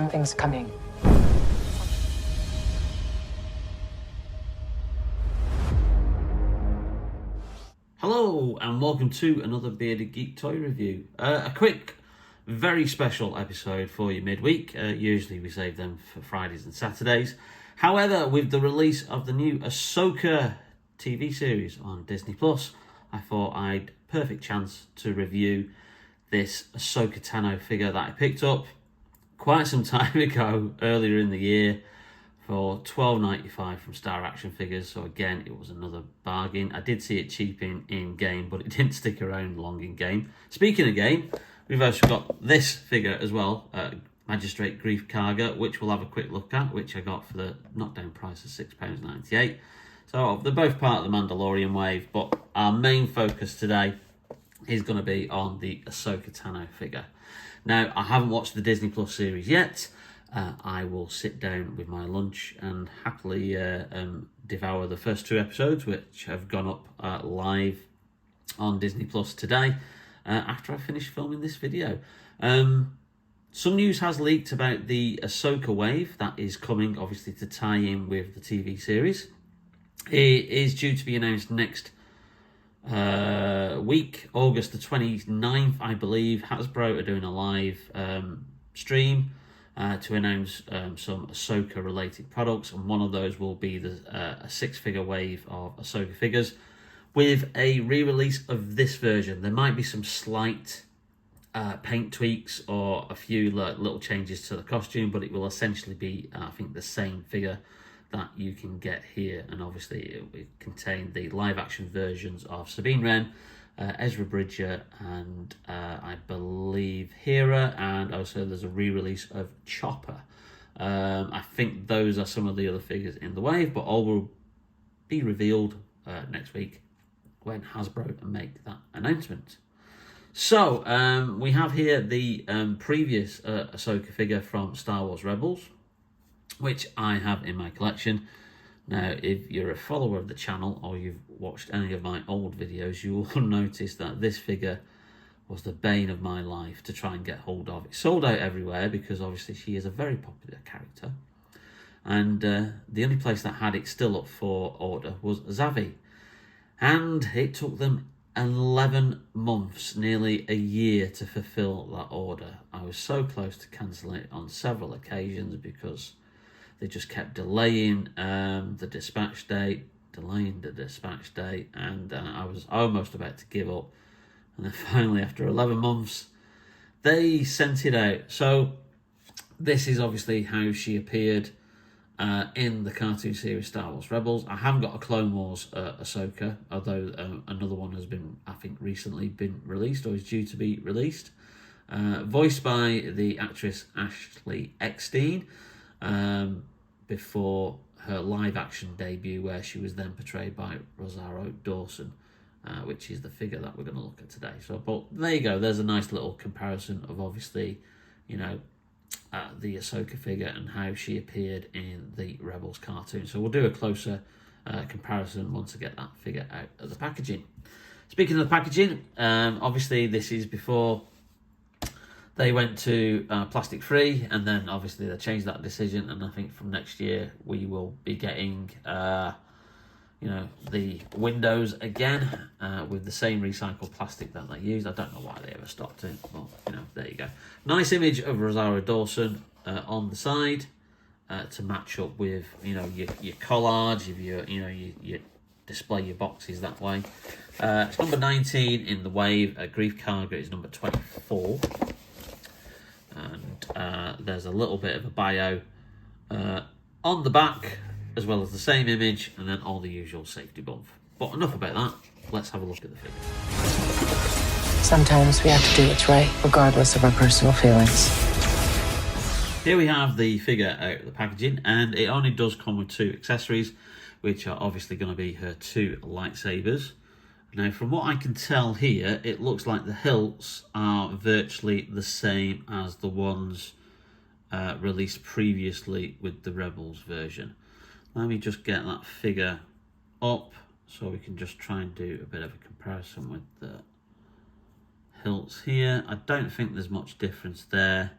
Something's coming. Hello and welcome to another Bearded Geek toy review. A quick, very special episode for you midweek. Usually we save them for Fridays and Saturdays. However, with the release of the new Ahsoka TV series on Disney Plus, I thought I'd perfect chance to review this Ahsoka Tano figure that I picked up quite some time ago, earlier in the year, for $12.95 from Star Action Figures. So again, it was another bargain. I did see it cheap in game, but it didn't stick around long in game. Speaking of game, we've also got this figure as well, Magistrate Greef Karga, which we'll have a quick look at, which I got for the knockdown price of £6.98. So they're both part of the Mandalorian wave, but our main focus today is going to be on the Ahsoka Tano figure. Now, I haven't watched the Disney Plus series yet. I will sit down with my lunch and happily devour the first two episodes, which have gone up live on Disney Plus today, after I finish filming this video. Some news has leaked about the Ahsoka wave that is coming, obviously, to tie in with the TV series. It is due to be announced next week, August the 29th, I believe. Hasbro are doing a live stream to announce some Ahsoka related products, and one of those will be a six-figure wave of Ahsoka figures with a re-release of this version. There might be some slight paint tweaks or a few little changes to the costume, but it will essentially be, I think, the same figure that you can get here. And obviously it will contain the live action versions of Sabine Wren, Ezra Bridger, and I believe Hera, and also there's a re-release of Chopper. I think those are some of the other figures in the wave, but all will be revealed next week when Hasbro make that announcement. So we have here the previous Ahsoka figure from Star Wars Rebels, which I have in my collection. Now, if you're a follower of the channel or you've watched any of my old videos, you will notice that this figure was the bane of my life to try and get hold of. It sold out everywhere because obviously she is a very popular character. And the only place that had it still up for order was Zavvi. And it took them 11 months, nearly a year, to fulfill that order. I was so close to cancelling it on several occasions because they just kept delaying the dispatch date, and I was almost about to give up. And then finally, after 11 months, they sent it out. So this is obviously how she appeared in the cartoon series Star Wars Rebels. I haven't got a Clone Wars Ahsoka, although another one has been, I think, recently been released or is due to be released. Voiced by the actress Ashley Eckstein, before her live-action debut, where she was then portrayed by Rosario Dawson, which is the figure that we're going to look at today. So, but there you go. There's a nice little comparison of, obviously, you know, the Ahsoka figure and how she appeared in the Rebels cartoon. So we'll do a closer comparison once I get that figure out of the packaging. Speaking of the packaging, obviously this is before they went to plastic free, and then obviously they changed that decision, and I think from next year we will be getting you know, the windows again with the same recycled plastic that they used. I don't know why they ever stopped it, but you know, there you go. Nice image of Rosario Dawson on the side to match up with, you know, your collage, if you display your boxes that way. It's number 19 in the wave. Greef Karga is number 24. And there's a little bit of a bio on the back, as well as the same image, and then all the usual safety bump. But enough about that. Let's have a look at the figure. Sometimes we have to do what's right, regardless of our personal feelings. Here we have the figure out of the packaging, and it only does come with two accessories, which are obviously going to be her two lightsabers. Now, from what I can tell here, it looks like the hilts are virtually the same as the ones released previously with the Rebels version. Let me just get that figure up so we can just try and do a bit of a comparison with the hilts here. I don't think there's much difference there.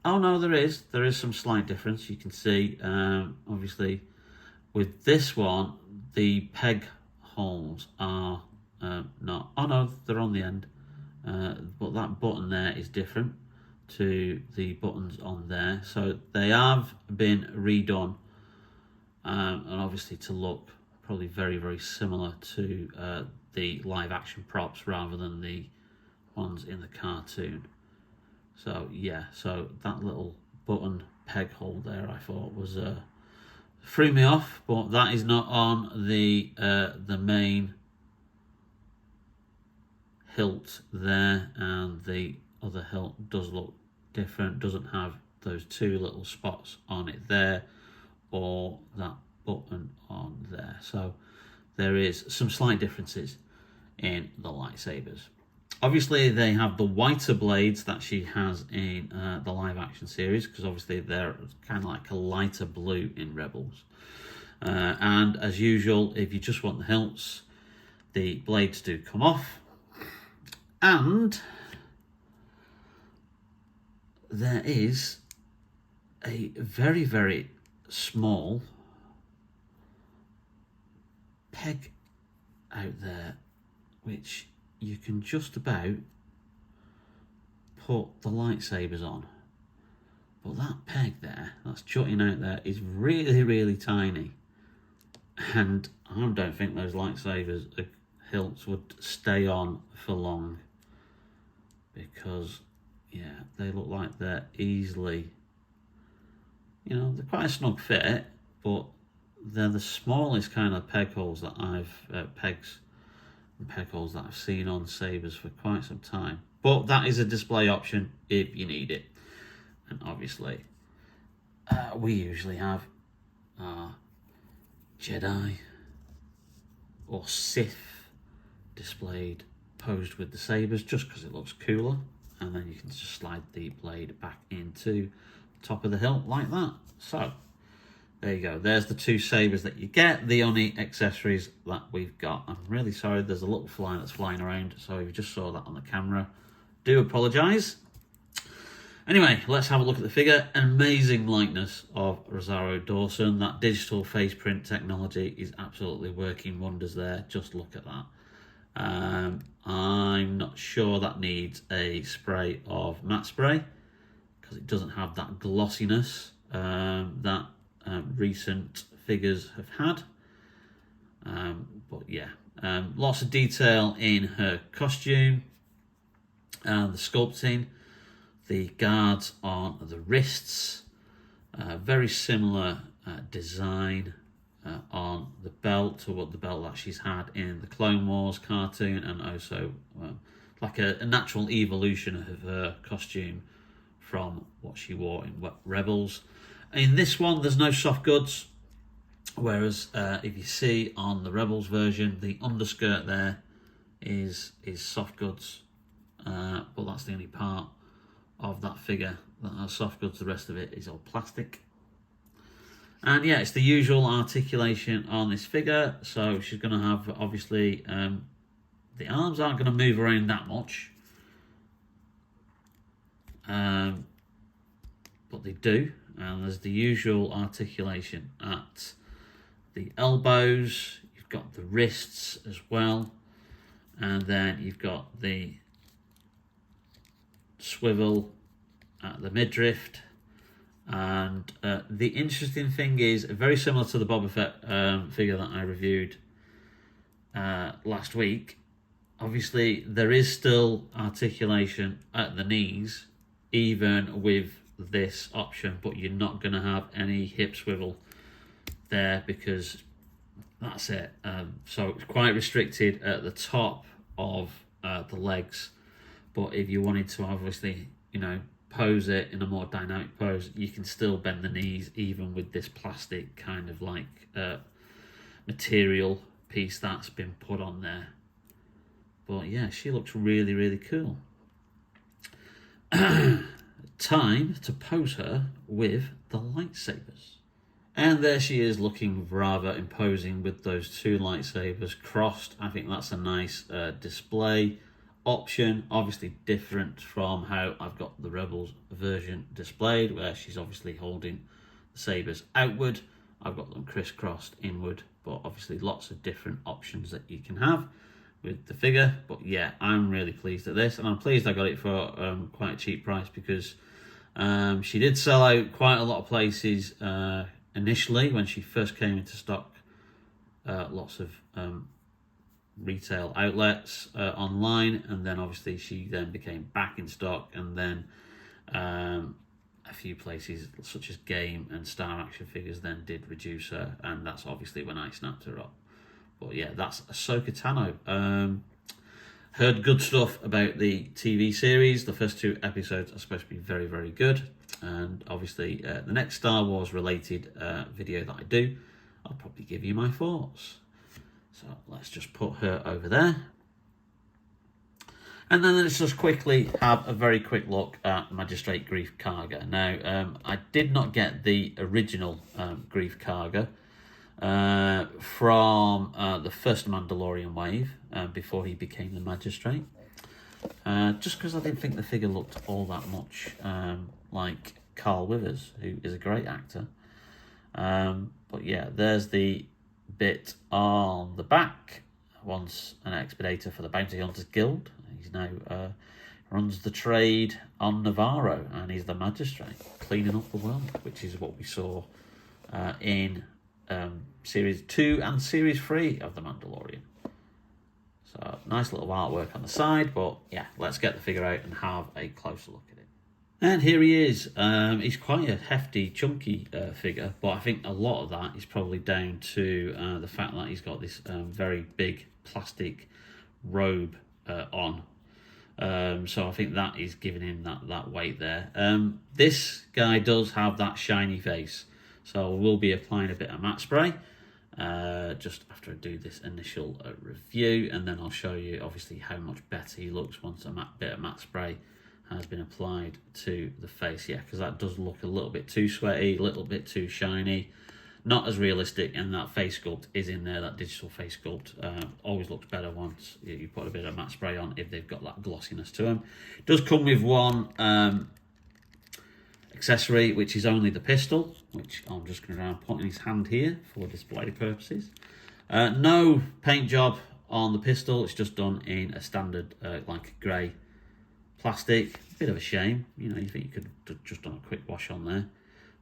Oh no, there is some slight difference. You can see, obviously, with this one, the peg holes are not. Oh no, they're on the end. But that button there is different to the buttons on there. So they have been redone, and obviously to look probably very, very similar to the live action props rather than the ones in the cartoon. So yeah, so that little button peg hole there, I thought was threw me off, but that is not on the main hilt there, and the other hilt does look different, doesn't have those two little spots on it there or that button on there. So there is some slight differences in the lightsabers. Obviously they have the whiter blades that she has in the live action series, because obviously they're kind of like a lighter blue in Rebels. And as usual, if you just want the hilts, the blades do come off. And there is a very, very small peg out there which you can just about put the lightsabers on. But that peg there, that's jutting out there, is really, really tiny. And I don't think those lightsabers hilts would stay on for long, because yeah, they look like they're easily, you know, they're quite a snug fit, but they're the smallest kind of peg holes that I've peg holes that I've seen on sabers for quite some time. But that is a display option if you need it. And obviously we usually have Jedi or Sith displayed posed with the sabers, just because it looks cooler, and then you can just slide the blade back into the top of the hilt like that. So there you go, there's the two sabers that you get, the only accessories that we've got. I'm really sorry, there's a little fly that's flying around, so if you just saw that on the camera, do apologise. Anyway, let's have a look at the figure. An amazing likeness of Rosario Dawson. That digital face print technology is absolutely working wonders there. Just look at that. I'm not sure that needs a spray of matte spray, because it doesn't have that glossiness that recent figures have had. But yeah, lots of detail in her costume, the sculpting, the guards on the wrists, very similar design on the belt to what the belt that she's had in the Clone Wars cartoon, and also like a natural evolution of her costume from what she wore in Rebels. In this one, there's no soft goods, whereas if you see on the Rebels version, the underskirt there is soft goods, but that's the only part of that figure that has soft goods. The rest of it is all plastic. And yeah, it's the usual articulation on this figure. So she's going to have, obviously, the arms aren't going to move around that much, but they do. And there's the usual articulation at the elbows. You've got the wrists as well, and then you've got the swivel at the midriff. And the interesting thing is, very similar to the Boba Fett figure that I reviewed last week, obviously there is still articulation at the knees even with this option, but you're not going to have any hip swivel there, because that's it. So it's quite restricted at the top of the legs, but if you wanted to obviously, you know, pose it in a more dynamic pose, you can still bend the knees even with this plastic kind of like material piece that's been put on there. But yeah, she looks really, really cool. Time to pose her with the lightsabers. And there she is, looking rather imposing with those two lightsabers crossed. I think that's a nice display option, obviously different from how I've got the Rebels version displayed, where she's obviously holding the sabers outward. I've got them crisscrossed inward, but obviously lots of different options that you can have with the figure. But yeah, I'm really pleased at this, and I'm pleased I got it for quite a cheap price, because she did sell out quite a lot of places initially when she first came into stock. Lots of retail outlets online, and then obviously she then became back in stock, and then a few places such as Game and Star Action Figures then did reduce her, and that's obviously when I snapped her up. But yeah, that's Ahsoka Tano. Heard good stuff about the TV series. The first 2 episodes are supposed to be very, very good, and obviously the next Star Wars related video that I do, I'll probably give you my thoughts. So let's just put her over there. And then let's just quickly have a very quick look at Magistrate Greef Karga. Now, I did not get the original Greef Karga from the first Mandalorian wave before he became the Magistrate. Just because I didn't think the figure looked all that much like Carl Withers, who is a great actor. But yeah, there's the bit on the back. Once an expeditor for the Bounty Hunters Guild, he's now runs the trade on Navarro, and he's the Magistrate, cleaning up the world, which is what we saw in Series 2 and Series 3 of The Mandalorian. So, nice little artwork on the side, but yeah, let's get the figure out and have a closer look at it. And here he is. He's quite a hefty, chunky figure, but I think a lot of that is probably down to the fact that he's got this very big plastic robe on. So I think that is giving him that weight there. This guy does have that shiny face, so we'll be applying a bit of matte spray just after I do this initial review, and then I'll show you obviously how much better he looks once a bit of matte spray has been applied to the face. Yeah, because that does look a little bit too sweaty, a little bit too shiny, not as realistic, and that face sculpt is in there. That digital face sculpt always looks better once you put a bit of matte spray on, if they've got that glossiness to them. It does come with one accessory, which is only the pistol, which I'm just going to put in his hand here for display purposes. No paint job on the pistol, it's just done in a standard like grey plastic. Bit of a shame, you know, you think you could have just done a quick wash on there.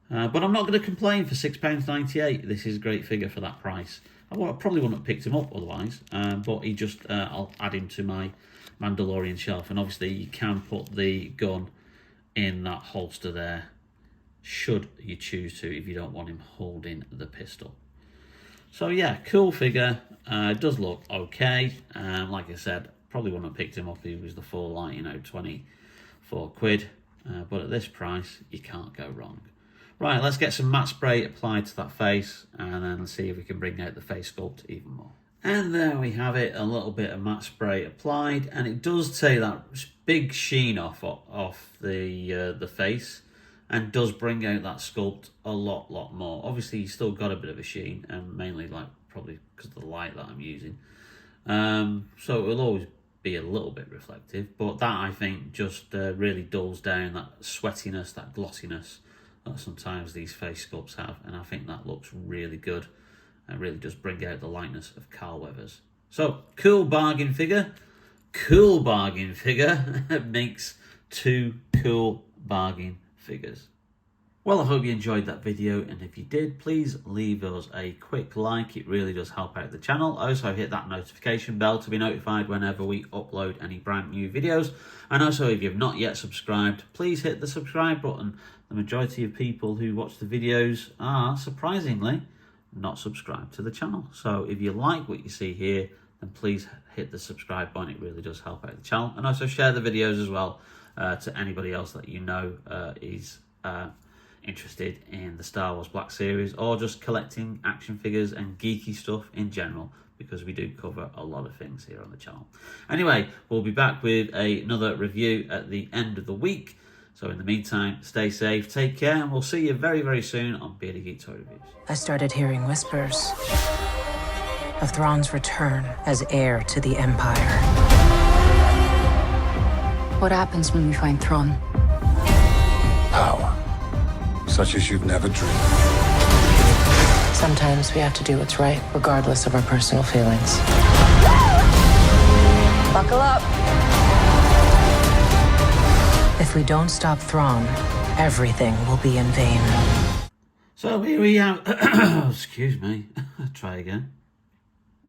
But I'm not going to complain for £6.98. This is a great figure for that price. I probably wouldn't have picked him up otherwise, but he just, I'll add him to my Mandalorian shelf. And obviously you can put the gun in that holster there, should you choose to, if you don't want him holding the pistol. So yeah, cool figure. It does look okay. Like I said, probably wouldn't have picked him up if he was the full, like, you know, 24 quid. But at this price, you can't go wrong. Right, let's get some matte spray applied to that face, and then see if we can bring out the face sculpt even more. And there we have it, a little bit of matte spray applied, and it does take that big sheen off the face, and does bring out that sculpt a lot more. Obviously, you've still got a bit of a sheen, and mainly like probably because of the light that I'm using. So it will always be a little bit reflective, but that I think just really dulls down that sweatiness, that glossiness that sometimes these face sculpts have, and I think that looks really good and really does bring out the likeness of Carl Weathers. So, cool bargain figure. Cool bargain figure makes 2 cool bargain figures. Well, I hope you enjoyed that video, and if you did, please leave us a quick like. It really does help out the channel. Also, hit that notification bell to be notified whenever we upload any brand new videos. And also, if you've not yet subscribed, please hit the subscribe button. The majority of people who watch the videos are, surprisingly, not subscribed to the channel. So if you like what you see here, then please hit the subscribe button. It really does help out the channel. And also share the videos as well to anybody else that you know is interested in the Star Wars Black Series, or just collecting action figures and geeky stuff in general, because we do cover a lot of things here on the channel. Anyway, we'll be back with another review at the end of the week. So in the meantime, stay safe, take care, and we'll see you very, very soon on Bearded Geek Toy Reviews. I started hearing whispers of Thrawn's return as heir to the Empire. What happens when we find Thrawn? Power. Such as you've never dreamed. Sometimes we have to do what's right, regardless of our personal feelings. Buckle up. If we don't stop Thrawn, everything will be in vain. So here we have... Excuse me. Try again.